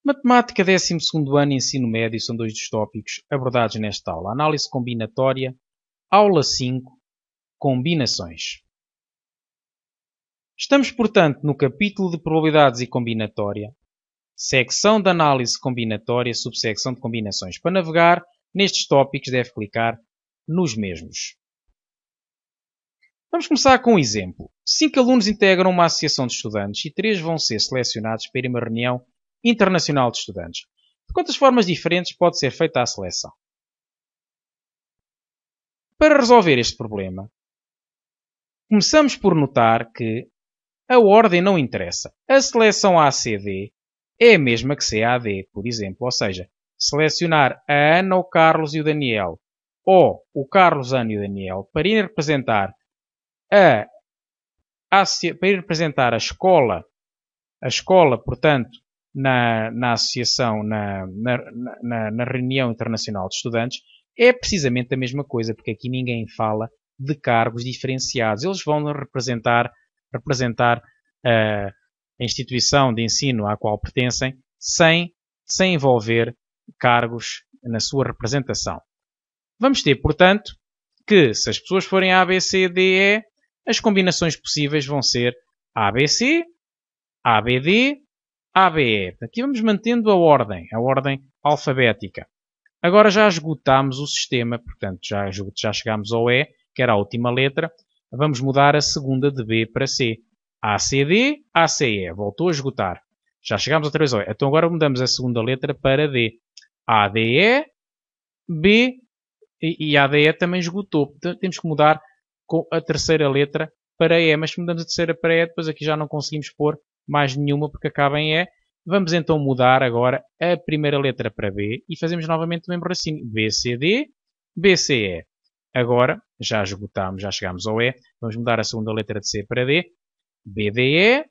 Matemática 12º ano Ensino Médio são dois dos tópicos abordados nesta aula. Análise combinatória, aula 5, combinações. Estamos, portanto, no capítulo de probabilidades e combinatória, secção de análise combinatória, subsecção de combinações. Para navegar nestes tópicos deve clicar nos mesmos. Vamos começar com um exemplo. 5 alunos integram uma associação de estudantes e 3 vão ser selecionados para ir a uma reunião internacional de estudantes. De quantas formas diferentes pode ser feita a seleção? Para resolver este problema, começamos por notar que a ordem não interessa. A seleção ACD é a mesma que CAD, por exemplo. Ou seja, selecionar a Ana, o Carlos e o Daniel, ou o Carlos, Ana e o Daniel, para ir representar a escola, portanto, na associação, na reunião internacional de estudantes, é precisamente a mesma coisa, porque aqui ninguém fala de cargos diferenciados. Eles vão representar a instituição de ensino à qual pertencem, sem envolver cargos na sua representação. Vamos ter, portanto, que se as pessoas forem A, B, C, D, E, as combinações possíveis vão ser ABC, ABD, ABE. Aqui vamos mantendo a ordem alfabética. Agora já esgotámos o sistema, portanto já chegámos ao E, que era a última letra. Vamos mudar a segunda de B para C. ACD, ACE. Voltou a esgotar. Já chegámos outra vez ao E. Então agora mudamos a segunda letra para D. ADE, B e ADE também esgotou. Portanto, temos que mudar com a terceira letra para E. Mas se mudamos a terceira para E, depois aqui já não conseguimos pôr mais nenhuma porque acaba em E. Vamos então mudar agora a primeira letra para B e fazemos novamente o mesmo raciocínio. BCD, BCE. Agora já esgotamos, já chegamos ao E. Vamos mudar a segunda letra de C para D. BDE.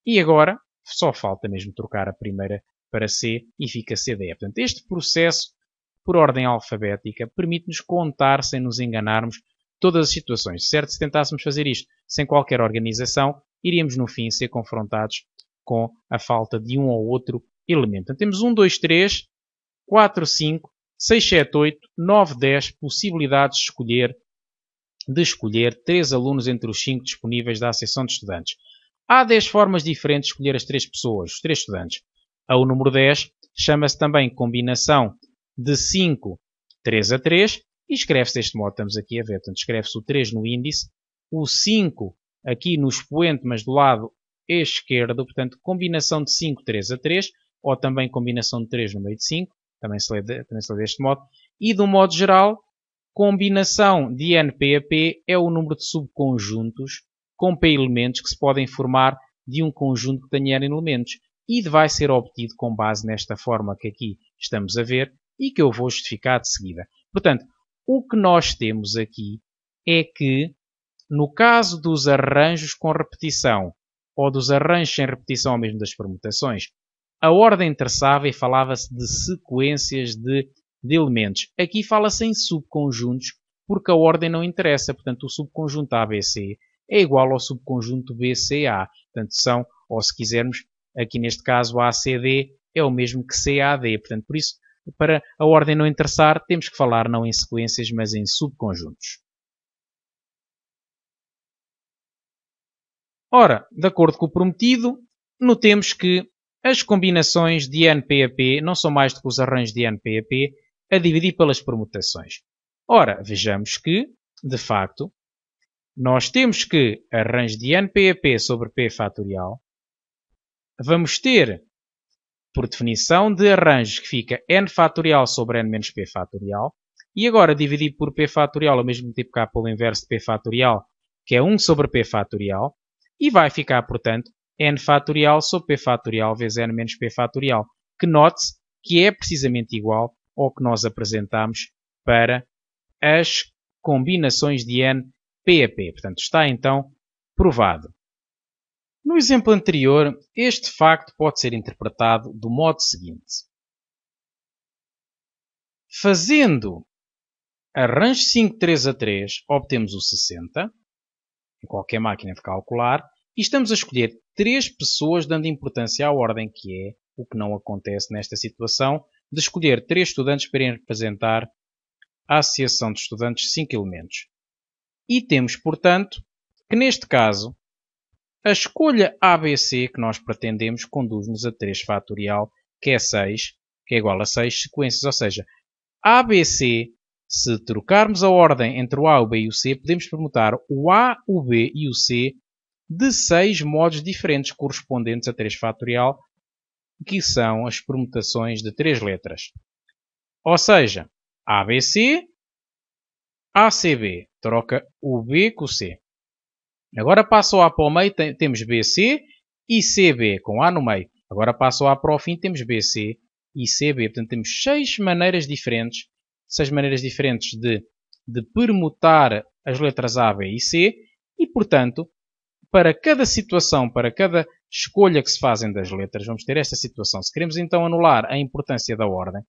E agora só falta mesmo trocar a primeira para C e fica CDE. Portanto, este processo por ordem alfabética permite-nos contar sem nos enganarmos todas as situações. Certo, se tentássemos fazer isto sem qualquer organização, iríamos no fim ser confrontados com a falta de um ou outro elemento. Então, temos 1, 2, 3, 4, 5, 6, 7, 8, 9, 10 possibilidades de escolher 3 alunos entre os 5 disponíveis da associação de estudantes. Há 10 formas diferentes de escolher as 3 pessoas, os 3 estudantes. O número 10 chama-se também combinação de 5, 3 a 3 e escreve-se deste modo, estamos aqui a ver. Portanto, escreve-se o 3 no índice, o 5 aqui no expoente, mas do lado esquerdo, portanto, combinação de 5, 3 a 3, ou também combinação de 3 no meio de 5, também se lê deste modo, e de um modo geral, combinação de NP a P é o número de subconjuntos com P elementos que se podem formar de um conjunto que tenha N elementos, e vai ser obtido com base nesta forma que aqui estamos a ver e que eu vou justificar de seguida. Portanto, o que nós temos aqui é que, no caso dos arranjos com repetição, ou dos arranjos sem repetição, ou mesmo das permutações, a ordem interessava e falava-se de sequências de elementos. Aqui fala-se em subconjuntos, porque a ordem não interessa. Portanto, o subconjunto ABC é igual ao subconjunto BCA. Portanto, são, ou se quisermos, aqui neste caso, ACD é o mesmo que CAD. Portanto, por isso, para a ordem não interessar, temos que falar não em sequências, mas em subconjuntos. Ora, de acordo com o prometido, notemos que as combinações de NP a P não são mais do que os arranjos de NP a P a dividir pelas permutações. Ora, vejamos que, de facto, nós temos que arranjo de NP a P sobre P fatorial, vamos ter, por definição, de arranjos que fica N fatorial sobre N menos P fatorial, e agora dividir por P fatorial, ao mesmo tempo que há pelo inverso de P fatorial, que é 1 sobre P fatorial, e vai ficar, portanto, N fatorial sobre P fatorial vezes N menos P fatorial, que note-se que é precisamente igual ao que nós apresentamos para as combinações de N P a P. Portanto, está então provado. No exemplo anterior, este facto pode ser interpretado do modo seguinte. Fazendo arranjo 5, 3 a 3, obtemos o 60, em qualquer máquina de calcular, e estamos a escolher 3 pessoas dando importância à ordem, que é o que não acontece nesta situação, de escolher 3 estudantes para irem representar a Associação de Estudantes de 5 elementos. E temos, portanto, que neste caso, a escolha ABC que nós pretendemos conduz-nos a 3 fatorial, que é 6, que é igual a 6 sequências. Ou seja, ABC, se trocarmos a ordem entre o A, o B e o C, podemos permutar o A, o B e o C de 6 modos diferentes correspondentes a 3 fatorial, que são as permutações de 3 letras. Ou seja, ABC, ACB, troca o B com o C. Agora passa o A para o meio, temos BC e CB, com A no meio. Agora passa o A para o fim, temos BC e CB. Portanto, temos 6 maneiras diferentes de permutar as letras A, B e C. E, portanto, para cada situação, para cada escolha que se fazem das letras, vamos ter esta situação. Se queremos então anular a importância da ordem,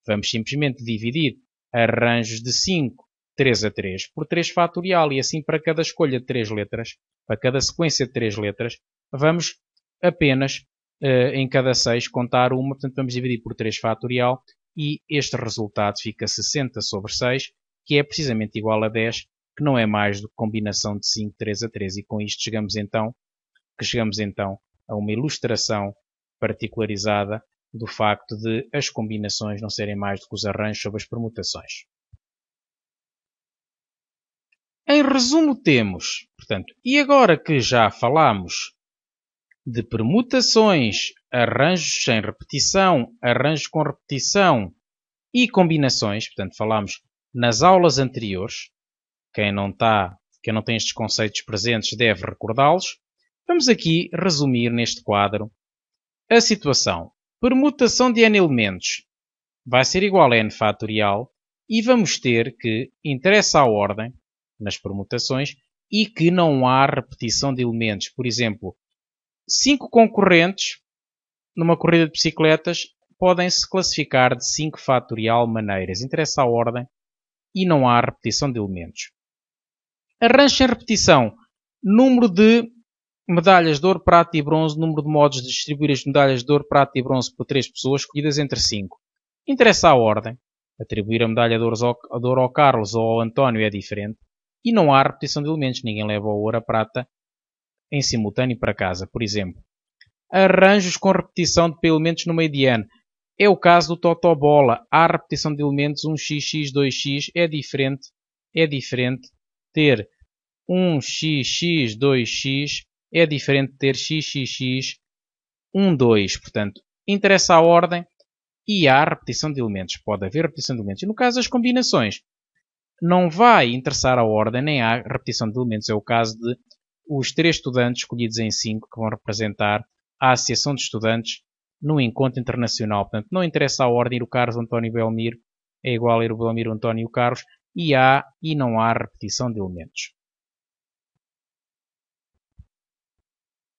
vamos simplesmente dividir arranjos de 5, 3 a 3, por 3 fatorial. E assim, para cada escolha de 3 letras, para cada sequência de 3 letras, vamos apenas, em cada 6, contar uma. Portanto, vamos dividir por 3 fatorial e este resultado fica 60 sobre 6, que é precisamente igual a 10, que não é mais do que combinação de 5, 3 a 3. E com isto chegamos então a uma ilustração particularizada do facto de as combinações não serem mais do que os arranjos sobre as permutações. Em resumo temos, portanto, e agora que já falámos de permutações, arranjos sem repetição, arranjos com repetição e combinações, portanto, falámos nas aulas anteriores, quem não tem estes conceitos presentes deve recordá-los. Vamos aqui resumir neste quadro a situação. Permutação de n elementos vai ser igual a n fatorial e vamos ter que interessa a ordem nas permutações e que não há repetição de elementos. Por exemplo, 5 concorrentes numa corrida de bicicletas podem se classificar de 5 fatorial maneiras. Interessa a ordem e não há repetição de elementos. Arranjo sem repetição. Número de medalhas de ouro, prata e bronze. Número de modos de distribuir as medalhas de ouro, prata e bronze por 3 pessoas, escolhidas entre 5. Interessa a ordem. Atribuir a medalha de ouro ao Carlos ou ao António é diferente. E não há repetição de elementos. Ninguém leva o ouro, a prata em simultâneo para casa. Por exemplo, arranjos com repetição de elementos no meio de ano. É o caso do Totobola. Há repetição de elementos 1xx, 2x. É diferente ter 1xx, 2x. É diferente ter xxx, 1, 2. Portanto, interessa a ordem e há repetição de elementos. Pode haver repetição de elementos. E no caso das combinações, não vai interessar a ordem, nem há repetição de elementos. É o caso de os 3 estudantes escolhidos em 5 que vão representar a Associação de Estudantes no encontro internacional. Portanto, não interessa a ordem, ir o Carlos, António e Belmiro é igual a ir o Belmiro, o António e o Carlos, e não há repetição de elementos.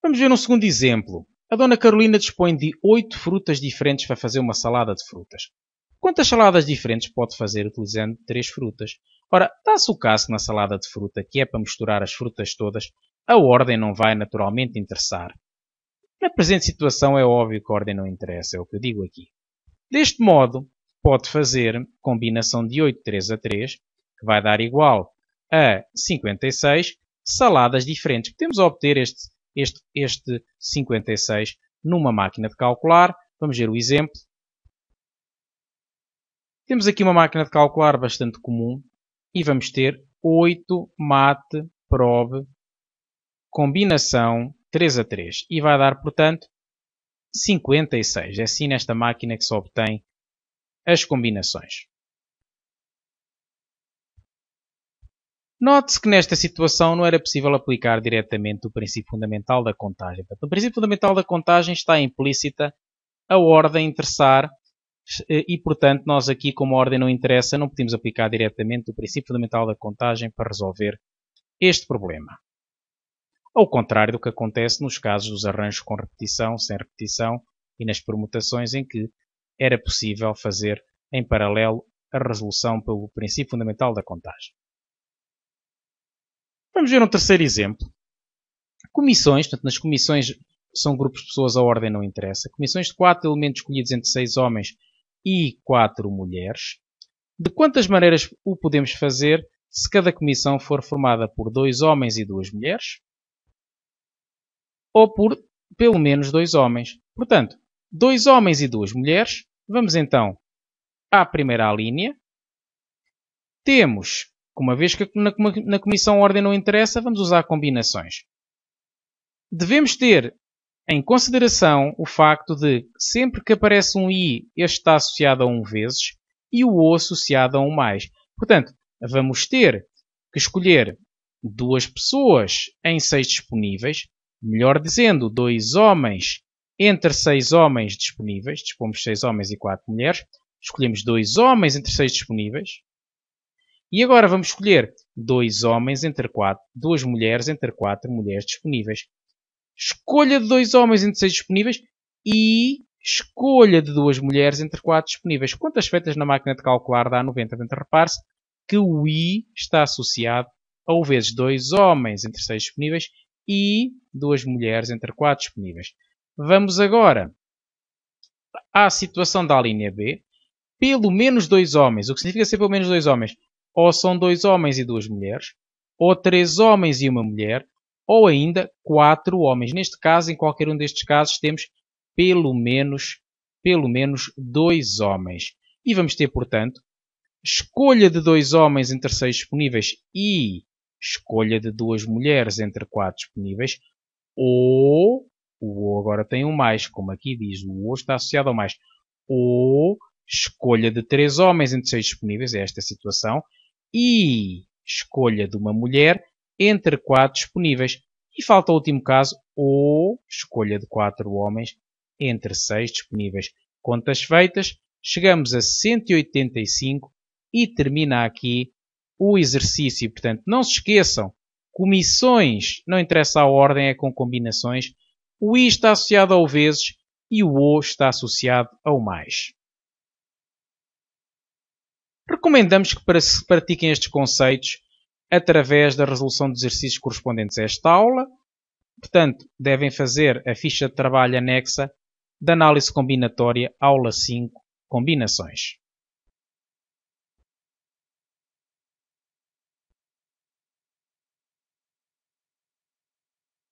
Vamos ver um segundo exemplo. A Dona Carolina dispõe de 8 frutas diferentes para fazer uma salada de frutas. Quantas saladas diferentes pode fazer utilizando 3 frutas? Ora, dá-se o caso que na salada de fruta, que é para misturar as frutas todas, a ordem não vai naturalmente interessar. Na presente situação é óbvio que a ordem não interessa, é o que eu digo aqui. Deste modo, pode fazer combinação de 8, 3 a 3, que vai dar igual a 56 saladas diferentes. Podemos obter este 56 numa máquina de calcular. Vamos ver o exemplo. Temos aqui uma máquina de calcular bastante comum e vamos ter 8 mate probe combinação 3 a 3 e vai dar, portanto, 56. É assim nesta máquina que se obtém as combinações. Note-se que nesta situação não era possível aplicar diretamente o princípio fundamental da contagem. Portanto, no princípio fundamental da contagem está implícita a ordem interessar e, portanto, nós aqui, como a ordem não interessa, não podemos aplicar diretamente o princípio fundamental da contagem para resolver este problema. Ao contrário do que acontece nos casos dos arranjos com repetição, sem repetição e nas permutações em que era possível fazer em paralelo a resolução pelo princípio fundamental da contagem. Vamos ver um terceiro exemplo. Comissões, portanto, nas comissões são grupos de pessoas, a ordem não interessa. Comissões de 4 elementos escolhidos entre 6 homens e 4 mulheres. De quantas maneiras o podemos fazer se cada comissão for formada por 2 homens e 2 mulheres? Ou por pelo menos 2 homens. Portanto, 2 homens e 2 mulheres. Vamos então à primeira linha. Temos, uma vez que na comissão a ordem não interessa, vamos usar combinações. Devemos ter em consideração o facto de sempre que aparece um I, este está associado a 1 vezes e o O associado a 1 mais. Portanto, vamos ter que escolher 2 pessoas em 6 disponíveis, melhor dizendo, 2 homens entre 6 homens disponíveis, dispomos 6 homens e 4 mulheres, escolhemos 2 homens entre 6 disponíveis, e agora vamos escolher 2 homens entre 4, 2 mulheres entre 4 mulheres disponíveis. Escolha de 2 homens entre 6 disponíveis e escolha de 2 mulheres entre 4 disponíveis. Quantas feitas na máquina de calcular dá 90? Portanto, repare-se que o I está associado a vezes 2 homens entre 6 disponíveis e 2 mulheres entre 4 disponíveis. Vamos agora à situação da linha B. Pelo menos 2 homens. O que significa ser pelo menos 2 homens? Ou são 2 homens e 2 mulheres, ou 3 homens e 1 mulher, ou ainda 4 homens. Neste caso, em qualquer um destes casos, temos pelo menos 2 homens. E vamos ter, portanto, escolha de 2 homens entre 6 disponíveis e escolha de 2 mulheres entre 4 disponíveis, ou, o O agora tem um mais, como aqui diz, o O está associado ao mais, ou escolha de 3 homens entre 6 disponíveis, é esta situação, e escolha de uma mulher entre 4 disponíveis. E falta o último caso, ou escolha de 4 homens entre 6 disponíveis. Contas feitas, chegamos a 185 e termina aqui o exercício. Portanto, não se esqueçam, comissões, não interessa a ordem, é com combinações. O I está associado ao vezes e o O está associado ao mais. Recomendamos que se pratiquem estes conceitos através da resolução de exercícios correspondentes a esta aula. Portanto, devem fazer a ficha de trabalho anexa da análise combinatória, aula 5, combinações.